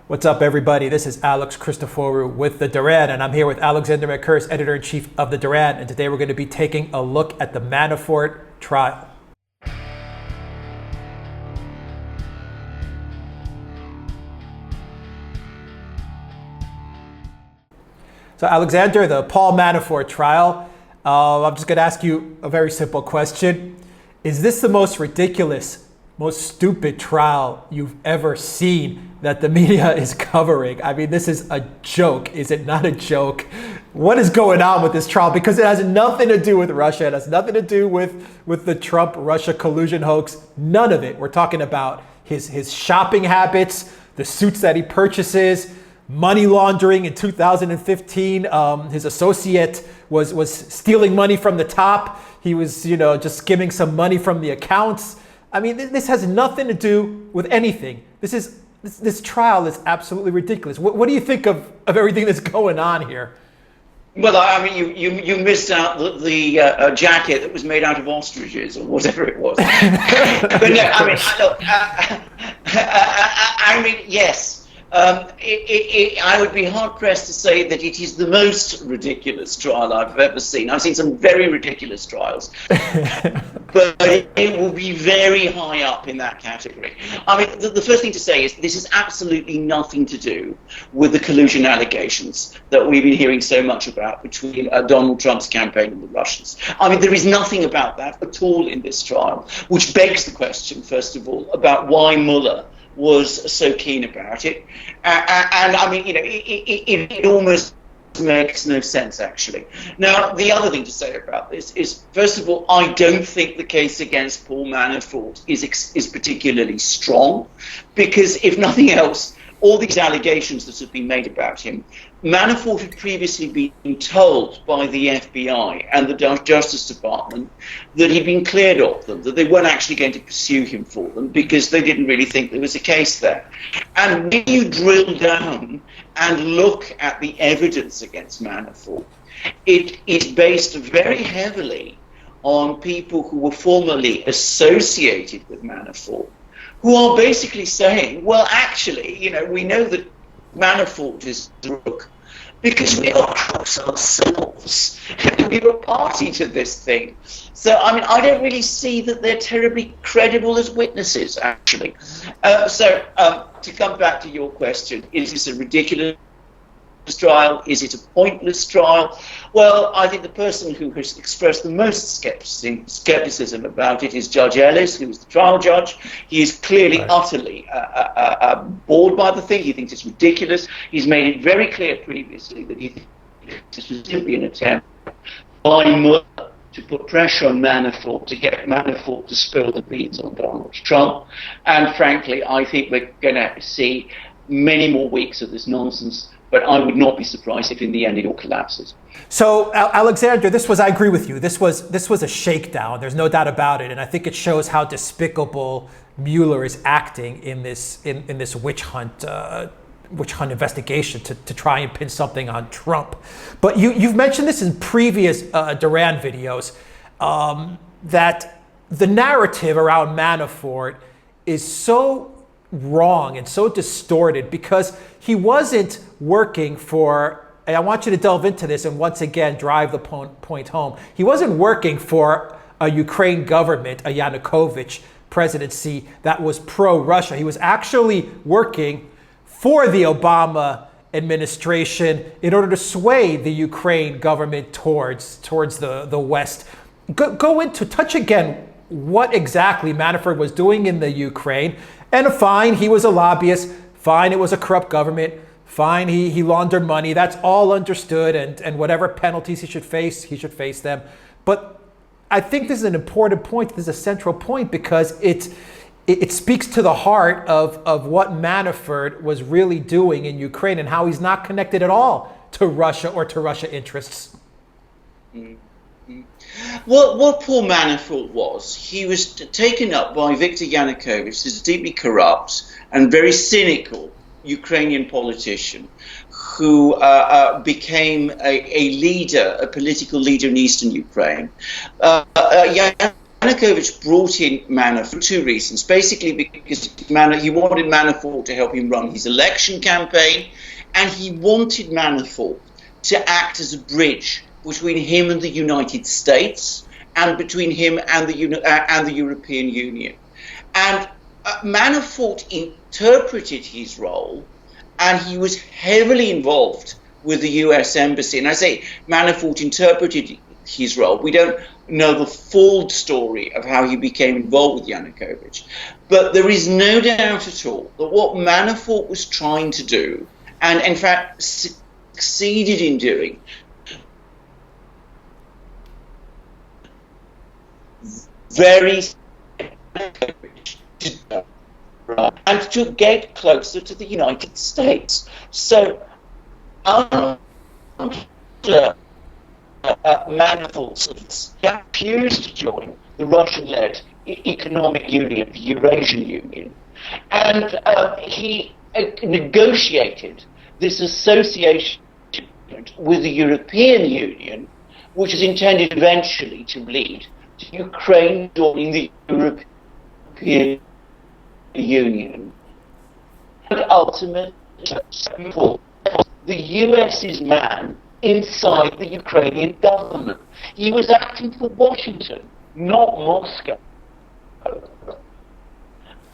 What's up, everybody? This is Alex Christoforou with the Duran, and I'm here with Alexander Mercouris, editor-in-chief of the Duran, and today we're going to be taking a look at the Manafort trial. So, Alexander, the Paul Manafort trial, I'm just going to ask you a very simple question. Is this the most ridiculous, most stupid trial you've ever seen that the media is covering? I mean, this is a joke. Is it not a joke? What is going on with this trial? Because it has nothing to do with Russia. It has nothing to do with the Trump-Russia collusion hoax. None of it. We're talking about his shopping habits, the suits that he purchases, money laundering in 2015. His associate was stealing money from the top. He was, just skimming some money from the accounts. I mean, this has nothing to do with anything. This trial is absolutely ridiculous. What do you think of everything that's going on here? Well, I mean, you missed out the jacket that was made out of ostriches or whatever it was. But no, I mean, yes. I would be hard-pressed to say that it is the most ridiculous trial I've ever seen. I've seen some very ridiculous trials, but it will be very high up in that category. I mean, the first thing to say is this has absolutely nothing to do with the collusion allegations that we've been hearing so much about between Donald Trump's campaign and the Russians. I mean, there is nothing about that at all in this trial, which begs the question, first of all, about why Mueller was so keen about it, and I mean, it almost makes no sense, actually. Now, the other thing to say about this is, first of all, I don't think the case against Paul Manafort is particularly strong, because if nothing else, all these allegations that have been made about him, Manafort had previously been told by the FBI and the Justice Department that he'd been cleared of them, that they weren't actually going to pursue him for them because they didn't really think there was a case there. And when you drill down and look at the evidence against Manafort, it is based very heavily on people who were formerly associated with Manafort, who are basically saying, well, actually, we know that Manafort is a crook because we are crooks ourselves. We were party to this thing. So, I mean, I don't really see that they're terribly credible as witnesses, actually. To come back to your question, is this a ridiculous trial? Is it a pointless trial? Well, I think the person who has expressed the most skepticism about it is Judge Ellis, who was the trial judge. He is clearly utterly bored by the thing. He thinks it's ridiculous. He's made it very clear previously that he thinks this was simply an attempt by Mueller to put pressure on Manafort, to get Manafort to spill the beans on Donald Trump. And frankly, I think we're going to see many more weeks of this nonsense. But I would not be surprised if in the end it all collapses. So, Alexander, I agree with you. This was a shakedown. There's no doubt about it. And I think it shows how despicable Mueller is acting in this witch hunt investigation to try and pin something on Trump. But you've mentioned this in previous Duran videos, that the narrative around Manafort is so wrong and so distorted because he wasn't working for, and I want you to delve into this and once again drive the point home. He wasn't working for a Ukraine government, a Yanukovych presidency that was pro-Russia. He was actually working for the Obama administration in order to sway the Ukraine government towards the West. Go into, touch again what exactly Manafort was doing in the Ukraine. And fine, he was a lobbyist. Fine, it was a corrupt government. Fine, he laundered money. That's all understood. And whatever penalties he should face them. But I think this is an important point. This is a central point because it speaks to the heart of what Manafort was really doing in Ukraine and how he's not connected at all to Russia or to Russia interests. Well, what Paul Manafort was, he was taken up by Viktor Yanukovych, who's a deeply corrupt and very cynical Ukrainian politician who became a leader, a political leader in eastern Ukraine. Yanukovych brought in Manafort for two reasons. Basically, because he wanted Manafort to help him run his election campaign, and he wanted Manafort to act as a bridge between him and the United States, and between him and the European Union. And Manafort interpreted his role, and he was heavily involved with the US Embassy. And I say Manafort interpreted his role. We don't know the full story of how he became involved with Yanukovych. But there is no doubt at all that what Manafort was trying to do, and in fact succeeded in doing, very and to get closer to the United States. So Manafort refused to join the Russian-led economic union, the Eurasian Union, and he negotiated this association with the European Union, which is intended eventually to lead to Ukraine joining the European Union. And ultimately, the US's man inside the Ukrainian government. He was acting for Washington, not Moscow.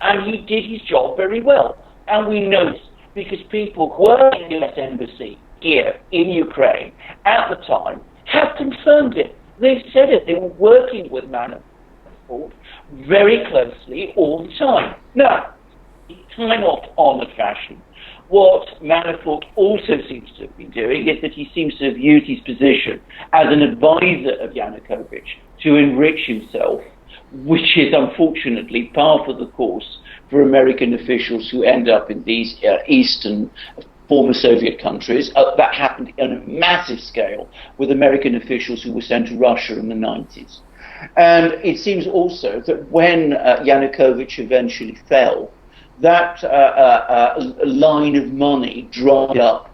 And he did his job very well. And we know this because people who were in the US Embassy here in Ukraine at the time have confirmed it. They said it. They were working with Manafort very closely all the time. Now, in time-honoured fashion, what Manafort also seems to have been doing is that he seems to have used his position as an advisor of Yanukovych to enrich himself, which is unfortunately par for the course for American officials who end up in these eastern former Soviet countries. That happened on a massive scale with American officials who were sent to Russia in the 90s. And it seems also that when Yanukovych eventually fell, that line of money dried up,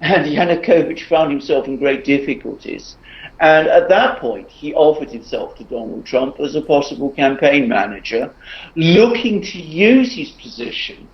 and Yanukovych found himself in great difficulties. And at that point, he offered himself to Donald Trump as a possible campaign manager, looking to use his position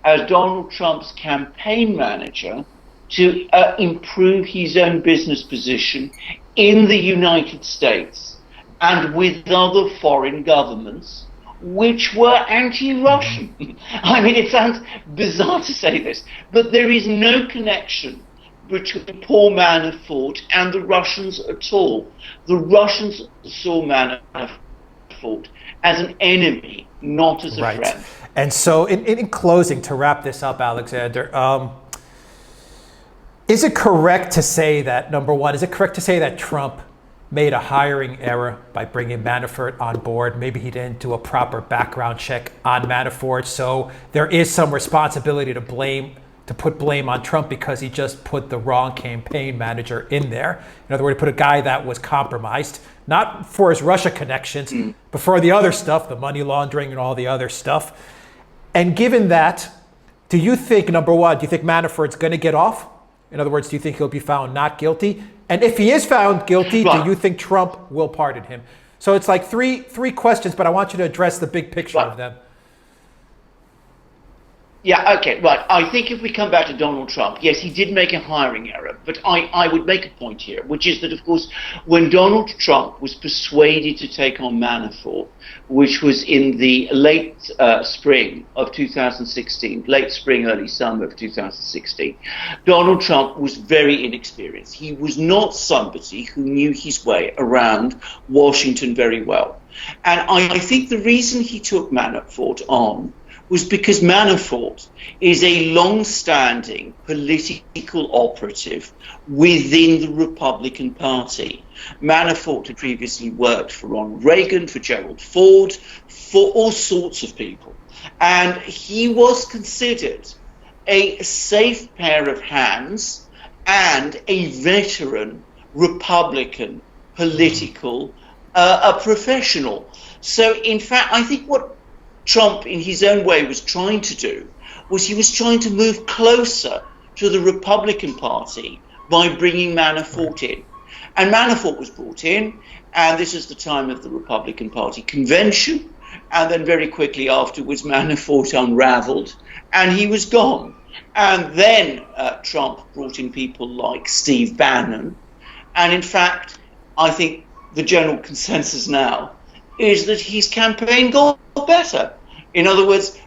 as Donald Trump's campaign manager to improve his own business position in the United States and with other foreign governments which were anti-Russian. I mean, it sounds bizarre to say this, but there is no connection between Paul Manafort and the Russians at all. The Russians saw Manafort as an enemy, not as a friend. And so in closing, to wrap this up, Alexander, is it correct to say that, number one, is it correct to say that Trump made a hiring error by bringing Manafort on board? Maybe he didn't do a proper background check on Manafort, so there is some responsibility to put blame on Trump because he just put the wrong campaign manager in there. In other words, he put a guy that was compromised, not for his Russia connections, but for the other stuff, the money laundering and all the other stuff. And given that, do you think, number one, do you think Manafort's going to get off? In other words, do you think he'll be found not guilty? And if he is found guilty, do you think Trump will pardon him? So it's like three questions, but I want you to address the big picture of them. Yeah, okay, right. I think if we come back to Donald Trump, yes, he did make a hiring error, but I would make a point here, which is that, of course, when Donald Trump was persuaded to take on Manafort, which was in the late spring of 2016, late spring, early summer of 2016, Donald Trump was very inexperienced. He was not somebody who knew his way around Washington very well. And I think the reason he took Manafort on was because Manafort is a long-standing political operative within the Republican Party. Manafort had previously worked for Ronald Reagan, for Gerald Ford, for all sorts of people. And he was considered a safe pair of hands and a veteran Republican political professional. So, in fact, I think what Trump, in his own way, was trying to do was he was trying to move closer to the Republican Party by bringing Manafort in. And Manafort was brought in, and this is the time of the Republican Party convention. And then very quickly afterwards, Manafort unraveled, and he was gone. And then Trump brought in people like Steve Bannon. And in fact, I think the general consensus now is that his campaign got better. In other words,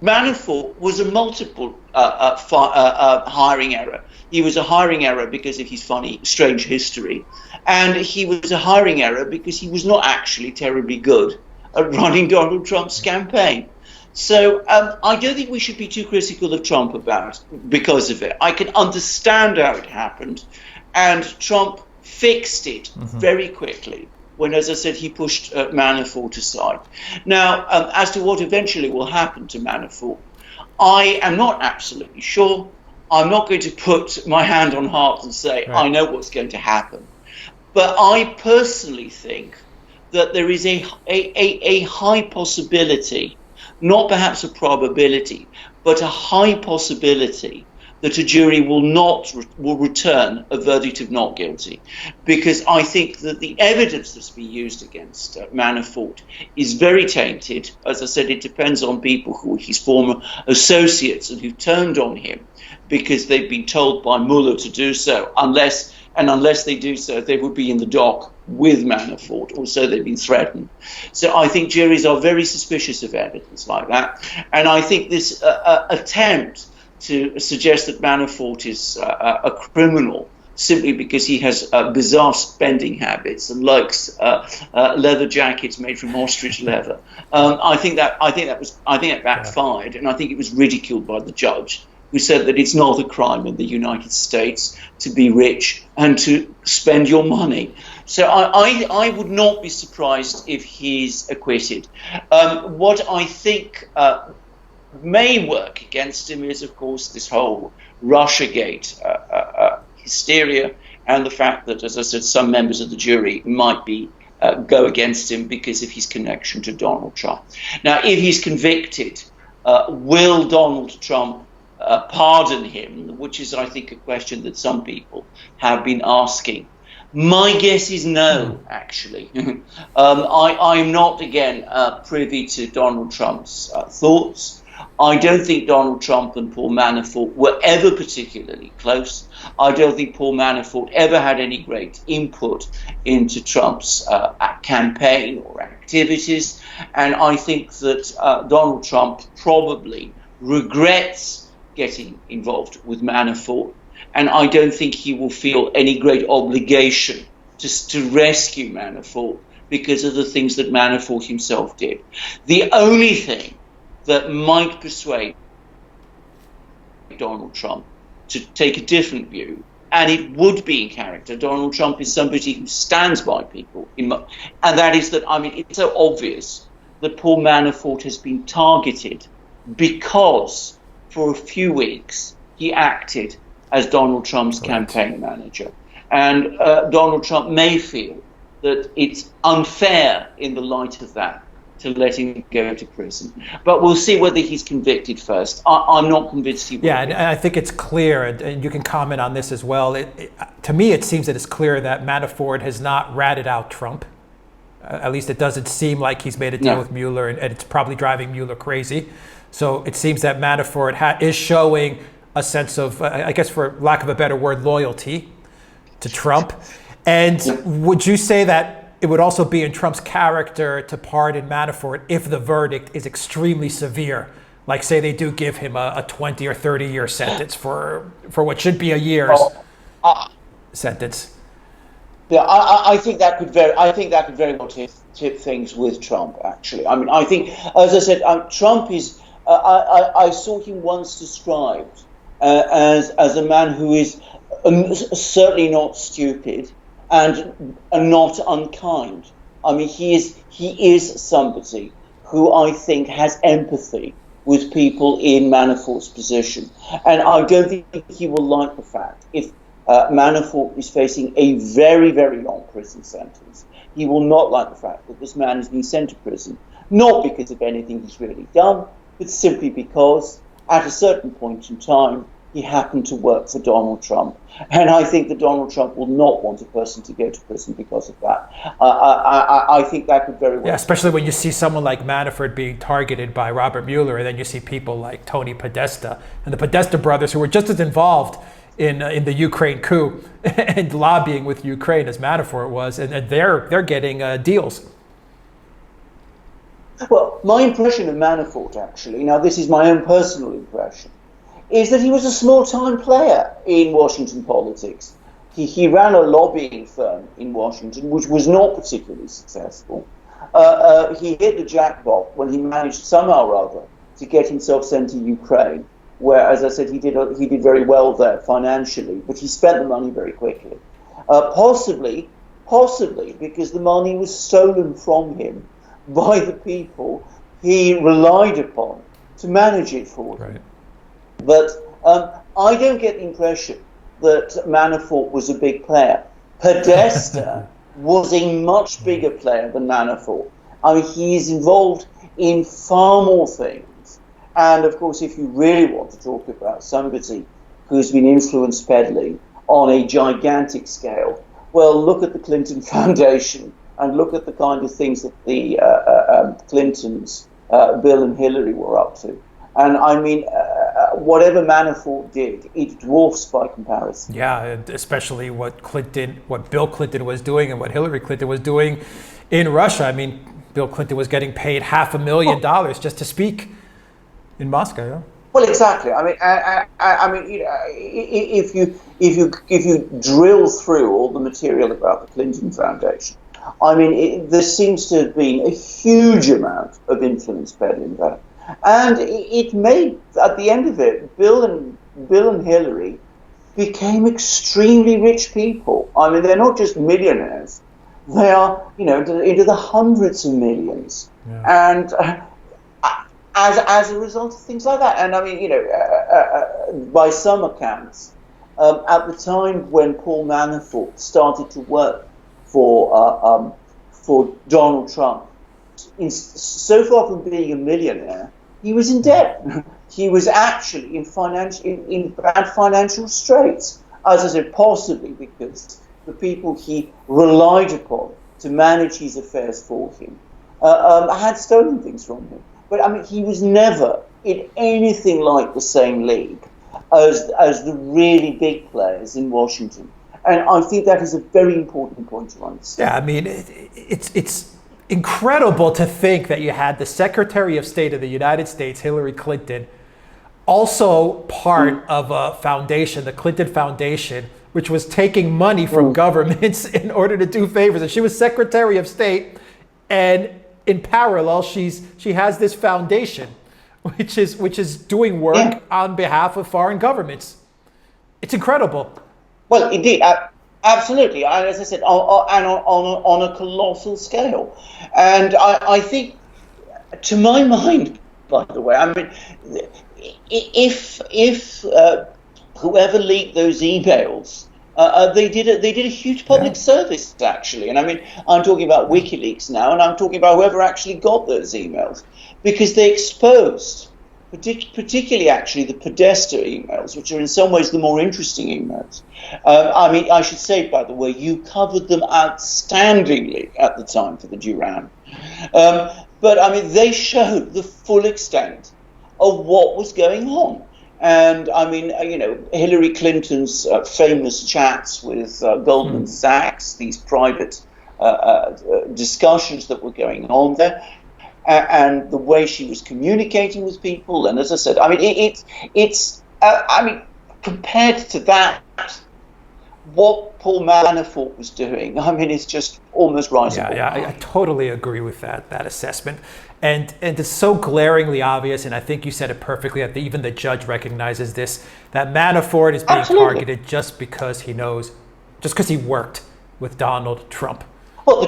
Manafort was a multiple hiring error. He was a hiring error because of his funny, strange history. And he was a hiring error because he was not actually terribly good at running Donald Trump's campaign. So I don't think we should be too critical of Trump because of it. I can understand how it happened. And Trump fixed it very quickly when, as I said, he pushed Manafort aside. Now, as to what eventually will happen to Manafort, I am not absolutely sure. I'm not going to put my hand on heart and say, I know what's going to happen. But I personally think that there is a high possibility, not perhaps a probability, but a high possibility that a jury will return a verdict of not guilty, because I think that the evidence that's been used against Manafort is very tainted. As I said, it depends on people who are his former associates and who turned on him because they've been told by Mueller to do so. Unless they do so, they would be in the dock with Manafort, or so they've been threatened. So I think juries are very suspicious of evidence like that, and I think this attempt to suggest that Manafort is a criminal simply because he has bizarre spending habits and likes leather jackets made from ostrich leather. I think that backfired, and I think it was ridiculed by the judge, who said that it's not a crime in the United States to be rich and to spend your money. So I would not be surprised if he's acquitted. What I think may work against him is, of course, this whole Russiagate hysteria, and the fact that, as I said, some members of the jury might be go against him because of his connection to Donald Trump. Now, if he's convicted, will Donald Trump pardon him, which is, I think, a question that some people have been asking. My guess is no, actually. I'm not, again, privy to Donald Trump's thoughts. I don't think Donald Trump and Paul Manafort were ever particularly close. I don't think Paul Manafort ever had any great input into Trump's campaign or activities. And I think that Donald Trump probably regrets getting involved with Manafort. And I don't think he will feel any great obligation to rescue Manafort because of the things that Manafort himself did. The only thing that might persuade Donald Trump to take a different view, and it would be in character. Donald Trump is somebody who stands by people, and that is that, I mean, it's so obvious that Paul Manafort has been targeted because for a few weeks he acted as Donald Trump's campaign manager. And Donald Trump may feel that it's unfair in the light of that to let him go to prison. But we'll see whether he's convicted first. I'm not convinced he will. Yeah, and I think it's clear, and you can comment on this as well. To me, it seems that it's clear that Manafort has not ratted out Trump. At least it doesn't seem like he's made a deal with Mueller, and it's probably driving Mueller crazy. So it seems that Manafort is showing a sense of, I guess for lack of a better word, loyalty to Trump. And would you say that it would also be in Trump's character to pardon Manafort if the verdict is extremely severe? Like, say they do give him a 20 or 30 year sentence for what should be a year's sentence. Yeah, I think that could very well tip things with Trump, actually. I mean, I think, as I said, Trump is, I saw him once described as a man who is certainly not stupid and not unkind. I mean, he is somebody who I think has empathy with people in Manafort's position. And I don't think he will like the fact if Manafort is facing a very, very long prison sentence. He will not like the fact that this man is being sent to prison, not because of anything he's really done, but simply because at a certain point in time, he happened to work for Donald Trump. And I think that Donald Trump will not want a person to go to prison because of that. I think that could very well. Yeah, especially when you see someone like Manafort being targeted by Robert Mueller, and then you see people like Tony Podesta and the Podesta brothers, who were just as involved in the Ukraine coup and lobbying with Ukraine as Manafort was, and they're getting deals. Well, my impression of Manafort, actually, now this is my own personal impression, is that he was a small-time player in Washington politics. He ran a lobbying firm in Washington, which was not particularly successful. He hit the jackpot when he managed somehow or other to get himself sent to Ukraine, where, as I said, he did very well there financially, but he spent the money very quickly. Possibly because the money was stolen from him by the people he relied upon to manage it for him. Right. But I don't get the impression that Manafort was a big player. Podesta was a much bigger player than Manafort. I mean, he is involved in far more things. And, of course, if you really want to talk about somebody who's been influence peddling on a gigantic scale, well, look at the Clinton Foundation and look at the kind of things that the Clintons, Bill and Hillary, were up to. And I mean, whatever Manafort did, it dwarfs by comparison. Yeah, especially what Bill Clinton was doing and what Hillary Clinton was doing in Russia. I mean, Bill Clinton was getting paid $500,000 just to speak in Moscow. Yeah? Well, exactly. I mean, you know, if you drill through all the material about the Clinton Foundation, I mean, there seems to have been a huge amount of influence peddling there. And it made, at the end of it, Bill and Hillary became extremely rich people. I mean, they're not just millionaires; they are, you know, into the hundreds of millions. Yeah. And as a result of things like that, and I mean, you know, by some accounts, at the time when Paul Manafort started to work for Donald Trump, so far from being a millionaire, he was in debt. He was actually in bad financial straits. As I said, possibly because the people he relied upon to manage his affairs for him had stolen things from him. But I mean, he was never in anything like the same league as the really big players in Washington. And I think that is a very important point to understand. Yeah, I mean, it's incredible to think that you had the Secretary of State of the United States, Hillary Clinton, also part of a foundation, the Clinton Foundation, which was taking money from governments in order to do favors. And she was Secretary of State, and in parallel, she has this foundation, which is doing work on behalf of foreign governments. It's incredible. Well, indeed. Absolutely, and as I said, on a colossal scale, and I think, to my mind, by the way, I mean, if whoever leaked those emails, they did a huge public service, actually, and I mean, I'm talking about WikiLeaks now, and I'm talking about whoever actually got those emails, because they exposed, particularly actually the Podesta emails, which are in some ways the more interesting emails. I mean, I should say, by the way, you covered them outstandingly at the time for the Duran. But I mean, they showed the full extent of what was going on. And I mean, you know, Hillary Clinton's famous chats with Goldman Sachs, these private discussions that were going on there, and the way she was communicating with people. And as I said, I mean, it's I mean, compared to that, what Paul Manafort was doing, I mean, it's just almost rising. Yeah, I totally agree with that assessment. And it's so glaringly obvious, and I think you said it perfectly, that even the judge recognizes this, that Manafort is being targeted just because he worked with Donald Trump. Well, the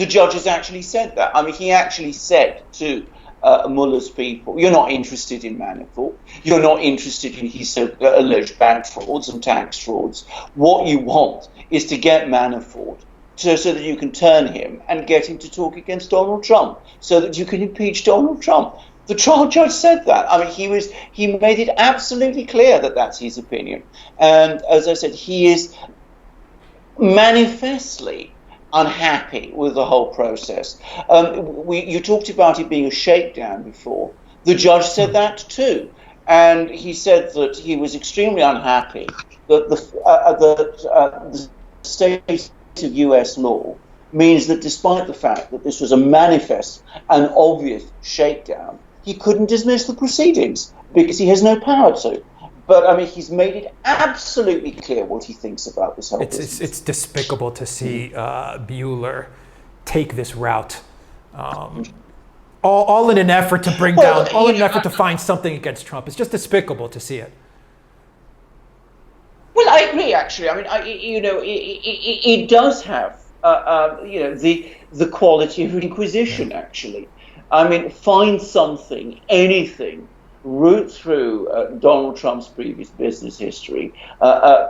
judge has actually said that. I mean, he actually said to Mueller's people, you're not interested in Manafort. You're not interested in his alleged bank frauds and tax frauds. What you want is to get Manafort so that you can turn him and get him to talk against Donald Trump, so that you can impeach Donald Trump. The trial judge said that. I mean, he made it absolutely clear that that's his opinion. And as I said, he is manifestly unhappy with the whole process. You talked about it being a shakedown before. The judge said that too. And he said that he was extremely unhappy that the state of US law means that despite the fact that this was a manifest and obvious shakedown, he couldn't dismiss the proceedings because he has no power to. But I mean, he's made it absolutely clear what he thinks about this whole business. It's despicable to see Mueller take this route, all in an effort to bring down, all in an effort to find something against Trump. It's just despicable to see it. Well, I agree. Actually, I mean, it does have the quality of Inquisition. Actually, I mean, find something, anything. Root through Donald Trump's previous business history,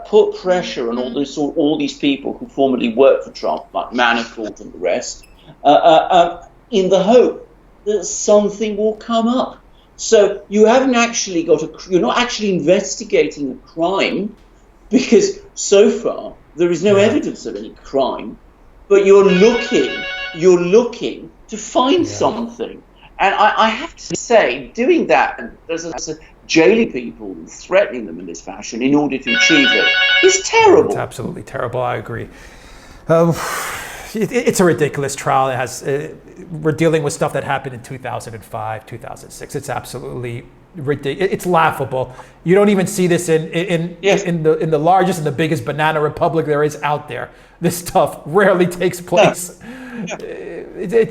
put pressure on all these people who formerly worked for Trump, like Manafort and the rest, in the hope that something will come up. So you haven't actually you're not actually investigating a crime, because so far there is no evidence of any crime, but you're looking to find something. And I have to say, doing that and jailing people and threatening them in this fashion in order to achieve it is terrible. It's absolutely terrible. I agree. It's a ridiculous trial. We're dealing with stuff that happened in 2005, 2006. It's absolutely ridiculous. It's laughable. You don't even see this in the largest and the biggest banana republic there is out there. This stuff rarely takes place.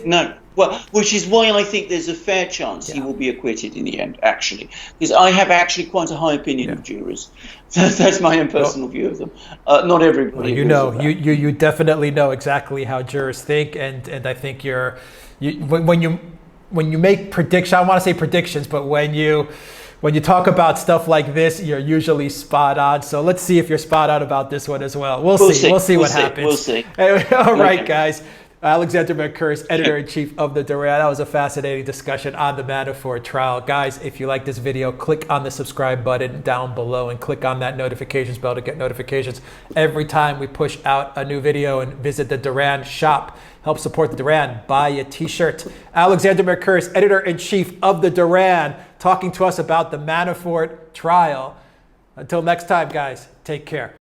No. Well, which is why I think there's a fair chance he will be acquitted in the end, actually. Because I have actually quite a high opinion of jurors. That's my own personal view of them. Not everybody. Well, you definitely know exactly how jurors think, and I think when you make predictions, I don't want to say predictions, but when you talk about stuff like this, you're usually spot on. So let's see if you're spot on about this one as well. We'll see what happens. We'll see. All right, guys. Alexander Mercouris, editor-in-chief of the Duran. That was a fascinating discussion on the Manafort trial. Guys, if you like this video, click on the subscribe button down below and click on that notifications bell to get notifications every time we push out a new video, and visit the Duran shop. Help support the Duran. Buy a t-shirt. Alexander Mercouris, editor-in-chief of the Duran, talking to us about the Manafort trial. Until next time, guys, take care.